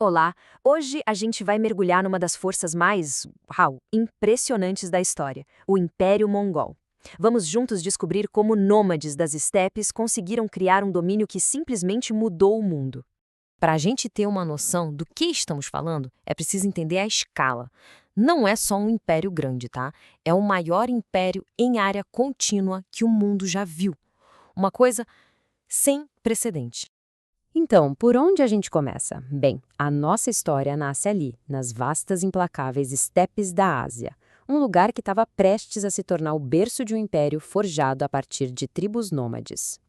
Olá, hoje a gente vai mergulhar numa das forças mais, impressionantes da história, o Império Mongol. Vamos juntos descobrir como nômades das estepes conseguiram criar um domínio que simplesmente mudou o mundo. Para a gente ter uma noção do que estamos falando, é preciso entender a escala. Não é só um império grande, tá? É o maior império em área contínua que o mundo já viu. Uma coisa sem precedente. Então, por onde a gente começa? Bem, a nossa história nasce ali, nas vastas e implacáveis estepes da Ásia, um lugar que estava prestes a se tornar o berço de um império forjado a partir de tribos nômades.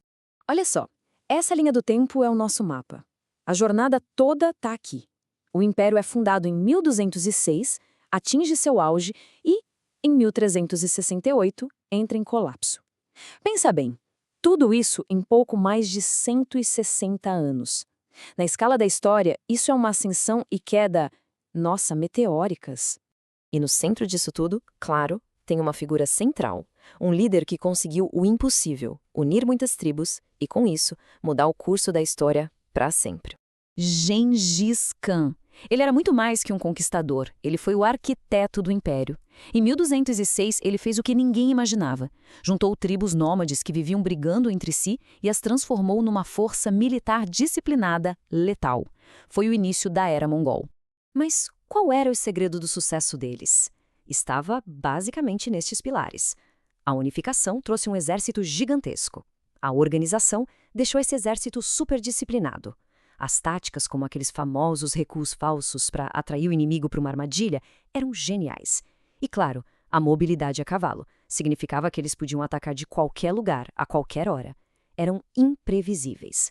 Olha só, essa linha do tempo é o nosso mapa. A jornada toda está aqui. O império é fundado em 1206, atinge seu auge e, em 1368, entra em colapso. Pensa bem. Tudo isso em pouco mais de 160 anos. Na escala da história, isso é uma ascensão e queda, meteóricas. E no centro disso tudo, claro, tem uma figura central, um líder que conseguiu o impossível, unir muitas tribos e, com isso, mudar o curso da história para sempre. Gengis Khan. Ele era muito mais que um conquistador, ele foi o arquiteto do império. Em 1206, ele fez o que ninguém imaginava. Juntou tribos nômades que viviam brigando entre si e as transformou numa força militar disciplinada, letal. Foi o início da Era Mongol. Mas qual era o segredo do sucesso deles? Estava basicamente nestes pilares. A unificação trouxe um exército gigantesco. A organização deixou esse exército superdisciplinado. As táticas, como aqueles famosos recuos falsos para atrair o inimigo para uma armadilha, eram geniais. E claro, a mobilidade a cavalo significava que eles podiam atacar de qualquer lugar, a qualquer hora. Eram imprevisíveis.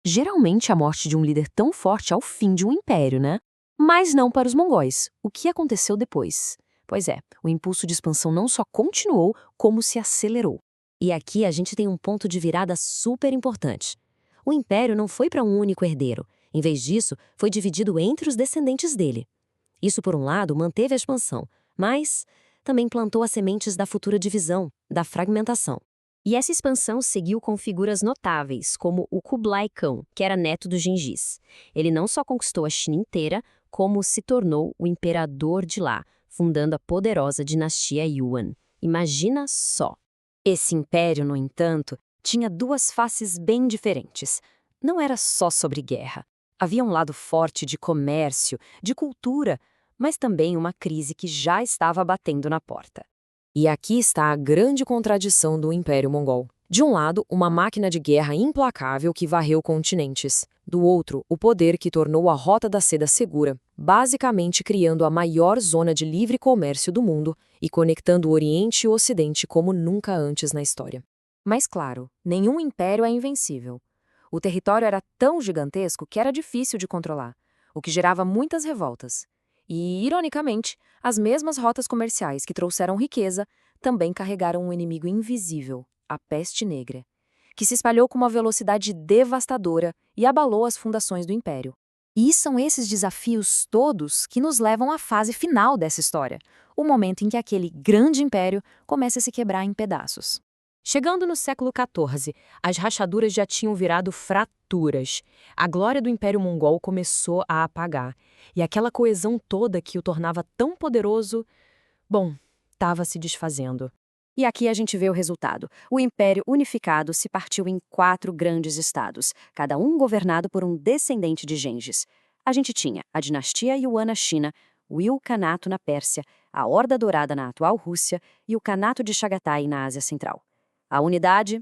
Geralmente a morte de um líder tão forte é o fim de um império, né? Mas não para os mongóis. O que aconteceu depois? Pois é, o impulso de expansão não só continuou, como se acelerou. E aqui a gente tem um ponto de virada super importante. O império não foi para um único herdeiro. Em vez disso, foi dividido entre os descendentes dele. Isso, por um lado, manteve a expansão, mas também plantou as sementes da futura divisão, da fragmentação. E essa expansão seguiu com figuras notáveis, como o Kublai Khan, que era neto do Gengis. Ele não só conquistou a China inteira, como se tornou o imperador de lá, fundando a poderosa dinastia Yuan. Imagina só! Esse império, no entanto, tinha duas faces bem diferentes. Não era só sobre guerra. Havia um lado forte de comércio, de cultura, mas também uma crise que já estava batendo na porta. E aqui está a grande contradição do Império Mongol. De um lado, uma máquina de guerra implacável que varreu continentes. Do outro, o poder que tornou a Rota da Seda segura, basicamente criando a maior zona de livre comércio do mundo e conectando o Oriente e o Ocidente como nunca antes na história. Mas claro, nenhum império é invencível. O território era tão gigantesco que era difícil de controlar, o que gerava muitas revoltas. E, ironicamente, as mesmas rotas comerciais que trouxeram riqueza também carregaram um inimigo invisível, a peste negra, que se espalhou com uma velocidade devastadora e abalou as fundações do império. E são esses desafios todos que nos levam à fase final dessa história, o momento em que aquele grande império começa a se quebrar em pedaços. Chegando no século XIV, as rachaduras já tinham virado fraturas. A glória do Império Mongol começou a apagar. E aquela coesão toda que o tornava tão poderoso, estava se desfazendo. E aqui a gente vê o resultado. O Império unificado se partiu em 4 grandes estados, cada um governado por um descendente de Gengis. A gente tinha a dinastia Yuan na China, o Ilkhanato na Pérsia, a Horda Dourada na atual Rússia e o Kanato de Chagatai na Ásia Central. A unidade,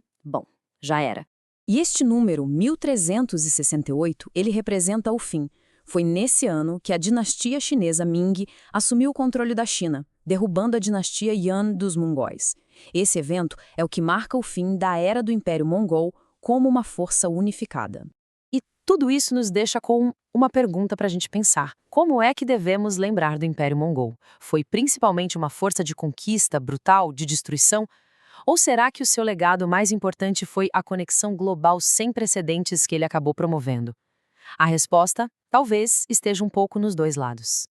já era. E este número, 1368, ele representa o fim. Foi nesse ano que a dinastia chinesa Ming assumiu o controle da China, derrubando a dinastia Yan dos mongóis. Esse evento é o que marca o fim da era do Império Mongol como uma força unificada. E tudo isso nos deixa com uma pergunta para a gente pensar. Como é que devemos lembrar do Império Mongol? Foi principalmente uma força de conquista brutal, de destruição? Ou será que o seu legado mais importante foi a conexão global sem precedentes que ele acabou promovendo? A resposta, talvez, esteja um pouco nos dois lados.